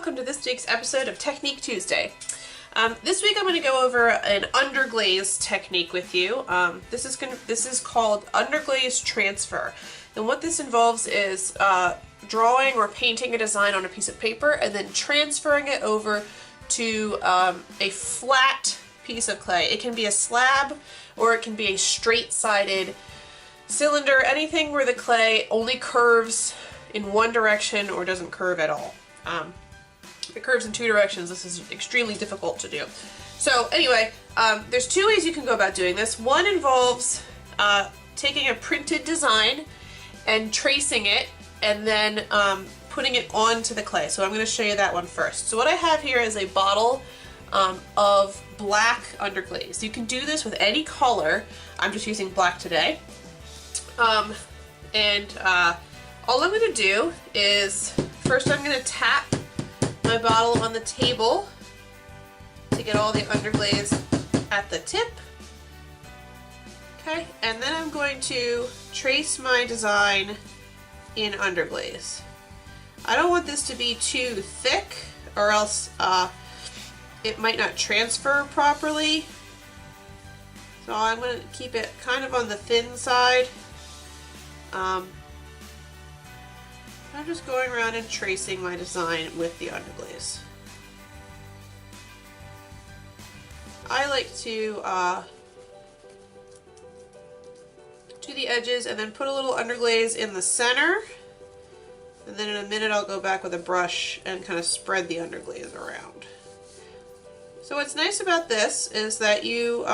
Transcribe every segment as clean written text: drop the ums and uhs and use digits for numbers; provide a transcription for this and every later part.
welcome to this week's episode of Technique Tuesday. This week I'm going to go over an underglaze technique with you. This is called Underglaze transfer, and what this involves is drawing or painting a design on a piece of paper and then transferring it over to a flat piece of clay. It can be a slab or it can be a straight-sided cylinder, anything where the clay only curves in one direction or doesn't curve at all. If it curves in two directions, this is extremely difficult to do. So anyway, there's two ways you can go about doing this. One involves taking a printed design and tracing it and then putting it onto the clay. So I'm going to show you that one first. So what I have here is a bottle of black underglaze. You can do this with any color. I'm just using black today. All I'm going to do is first I'm going to tap my bottle on the table to get all the underglaze at the tip. Okay, and then I'm going to trace my design in underglaze. I don't want this to be too thick or else it might not transfer properly. So I'm going to keep it kind of on the thin side. I'm just going around and tracing my design with the underglaze. I like to do the edges and then put a little underglaze in the center, and then in a minute I'll go back with a brush and kind of spread the underglaze around. So what's nice about this is that you,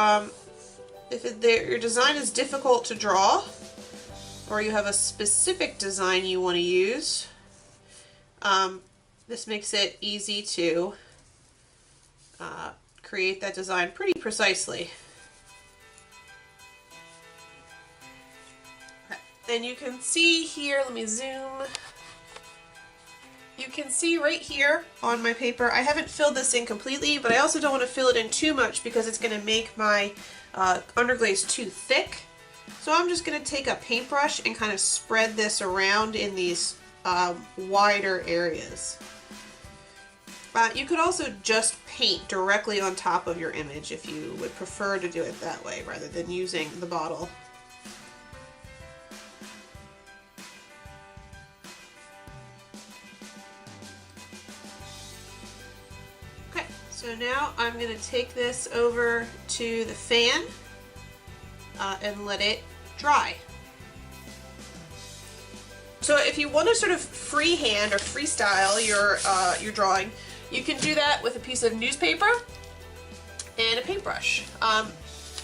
your design is difficult to draw, or you have a specific design you want to use, this makes it easy to create that design pretty precisely. Okay. And you can see here, let me zoom. You can see right here on my paper, I haven't filled this in completely, but I also don't want to fill it in too much because it's going to make my underglaze too thick. So I'm just going to take a paintbrush and kind of spread this around in these wider areas. You could also just paint directly on top of your image if you would prefer to do it that way rather than using the bottle. Okay, so now I'm going to take this over to the fan and let it dry. So if you want to sort of freehand or freestyle your drawing, you can do that with a piece of newspaper and a paintbrush.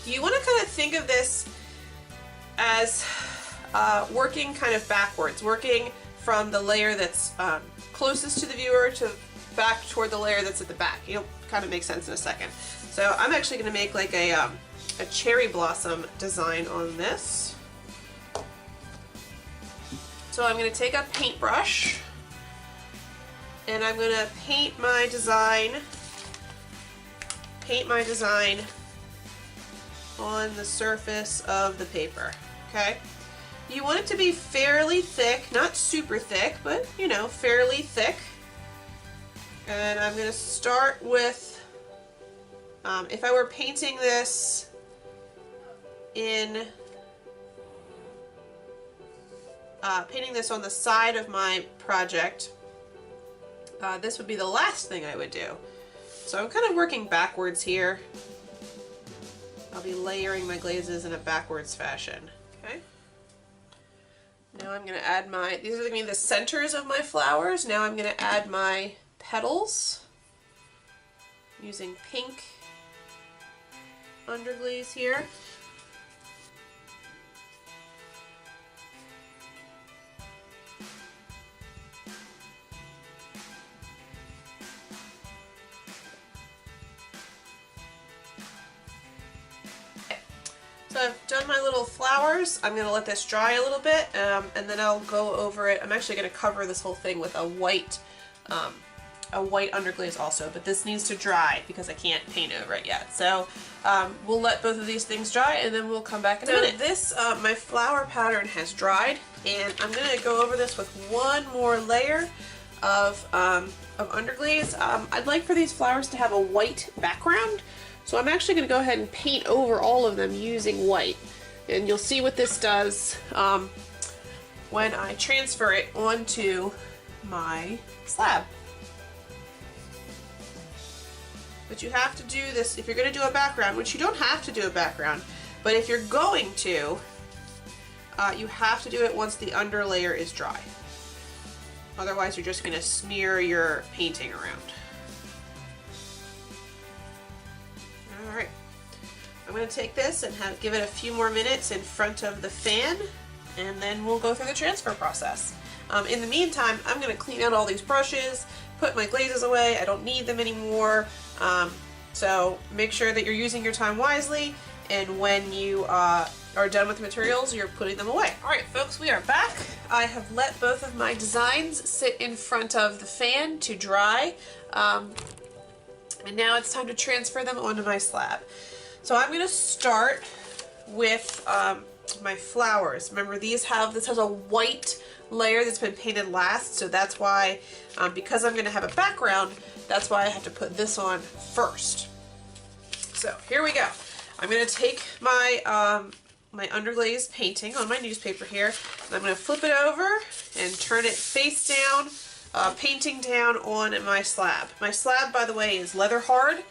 You want to kind of think of this as working kind of backwards, working from the layer that's closest to the viewer to back toward the layer that's at the back. It'll kind of make sense in a second. So I'm actually going to make like a cherry blossom design on this. So I'm going to take a paintbrush and I'm going to paint my design on the surface of the paper. Okay? You want it to be fairly thick, not super thick, but you know, fairly thick. And I'm going to start with, if I were painting this on the side of my project, this would be the last thing I would do. So I'm kind of working backwards here. I'll be layering my glazes in a backwards fashion. Okay. Now I'm going to add these are going to be the centers of my flowers. Now I'm going to add my petals using pink underglaze here. So I've done my little flowers. I'm going to let this dry a little bit, and then I'll go over it. I'm actually going to cover this whole thing with a white underglaze also, but this needs to dry because I can't paint over it yet. So we'll let both of these things dry and then we'll come back in a minute. This, my flower pattern has dried, and I'm going to go over this with one more layer of Underglaze. I'd like for these flowers to have a white background, so I'm actually going to go ahead and paint over all of them using white. And you'll see what this does when I transfer it onto my slab. But you have to do this if you're going to do a background, which you don't have to do a background, but if you're going to, you have to do it once the under layer is dry. Otherwise, you're just going to smear your painting around. Alright, I'm going to take this and give it a few more minutes in front of the fan, and then we'll go through the transfer process. In the meantime, I'm going to clean out all these brushes, put my glazes away. I don't need them anymore. So make sure that you're using your time wisely, and when you are done with the materials, you're putting them away. Alright folks, we are back. I have let both of my designs sit in front of the fan to dry, and now it's time to transfer them onto my slab. So I'm going to start with my flowers. Remember, this has a white layer that's been painted last, so that's why, because I'm going to have a background, that's why I have to put this on first. So here we go. I'm going to take my my Underglaze painting on my newspaper here, and I'm going to flip it over and turn it face down, painting down on my slab. My slab, by the way, is leather hard.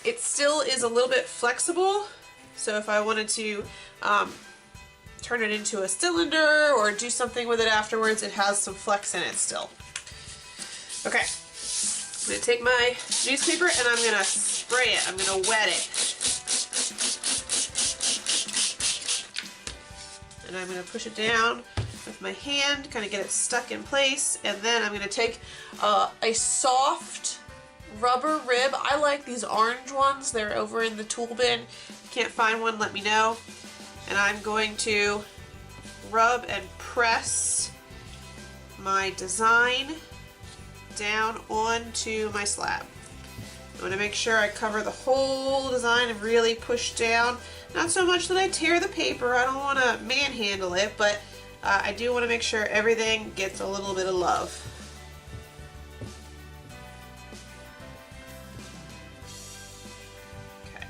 It still is a little bit flexible, so if I wanted to turn it into a cylinder or do something with it afterwards, it has some flex in it still. Okay, I'm going to take my newspaper and I'm going to spray it. I'm going to wet it. And I'm going to push it down with my hand, kind of get it stuck in place, and then I'm going to take a soft rubber rib. I like these orange ones. They're over in the tool bin. If you can't find one, let me know. And I'm going to rub and press my design down onto my slab. I want to make sure I cover the whole design and really push down. Not so much that I tear the paper, I don't want to manhandle it, but I do want to make sure everything gets a little bit of love. Okay.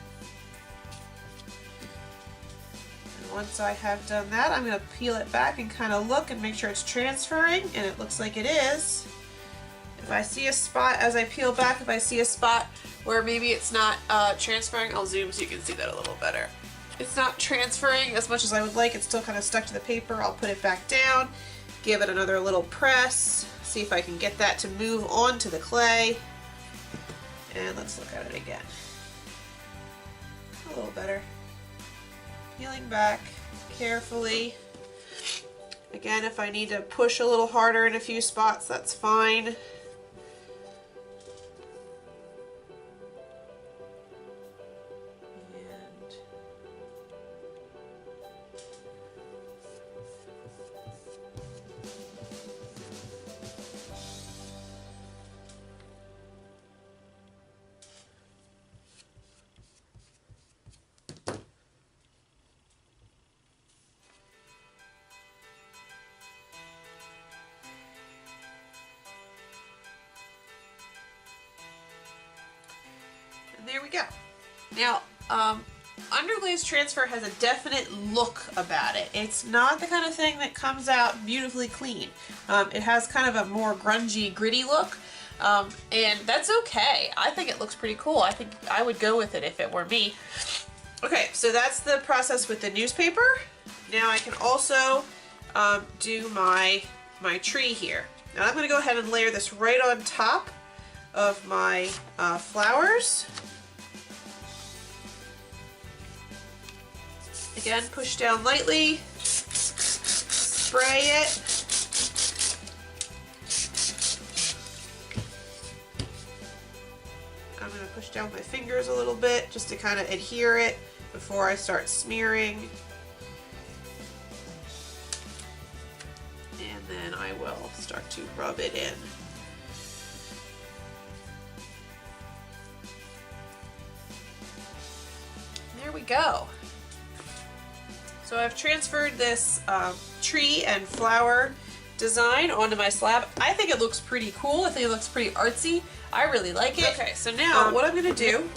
And once I have done that, I'm going to peel it back and kind of look and make sure it's transferring, and it looks like it is. If I see a spot as I peel back, if I see a spot where maybe it's not transferring, I'll zoom so you can see that a little better. It's not transferring as much as I would like, it's still kind of stuck to the paper. I'll put it back down, give it another little press, see if I can get that to move onto the clay. And let's look at it again. A little better. Peeling back carefully. Again, if I need to push a little harder in a few spots, that's fine. There we go. Now, Underglaze Transfer has a definite look about it. It's not the kind of thing that comes out beautifully clean. It has kind of a more grungy, gritty look, and that's okay. I think it looks pretty cool. I think I would go with it if it were me. Okay, so that's the process with the newspaper. Now I can also do my tree here. Now I'm going to go ahead and layer this right on top of my flowers. Again, push down lightly, spray it. I'm going to push down my fingers a little bit just to kind of adhere it before I start smearing. And then I will start to rub it in. There we go. So I've transferred this tree and flower design onto my slab. I think it looks pretty cool. I think it looks pretty artsy. I really like it. Okay, so now what I'm going to do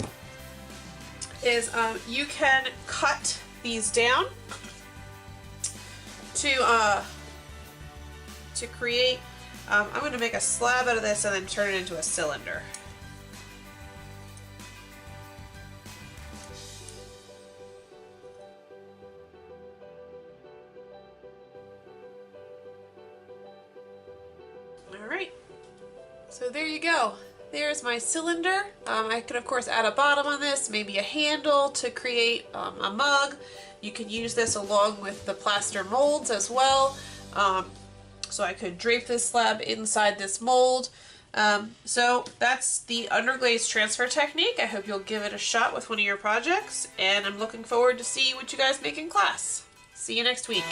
is you can cut these down to create, I'm going to make a slab out of this and then turn it into a cylinder. Alright, so there you go. There's my cylinder. I could of course add a bottom on this, maybe a handle to create a mug. You can use this along with the plaster molds as well. So I could drape this slab inside this mold. So that's the Underglaze transfer technique. I hope you'll give it a shot with one of your projects, and I'm looking forward to see what you guys make in class. See you next week.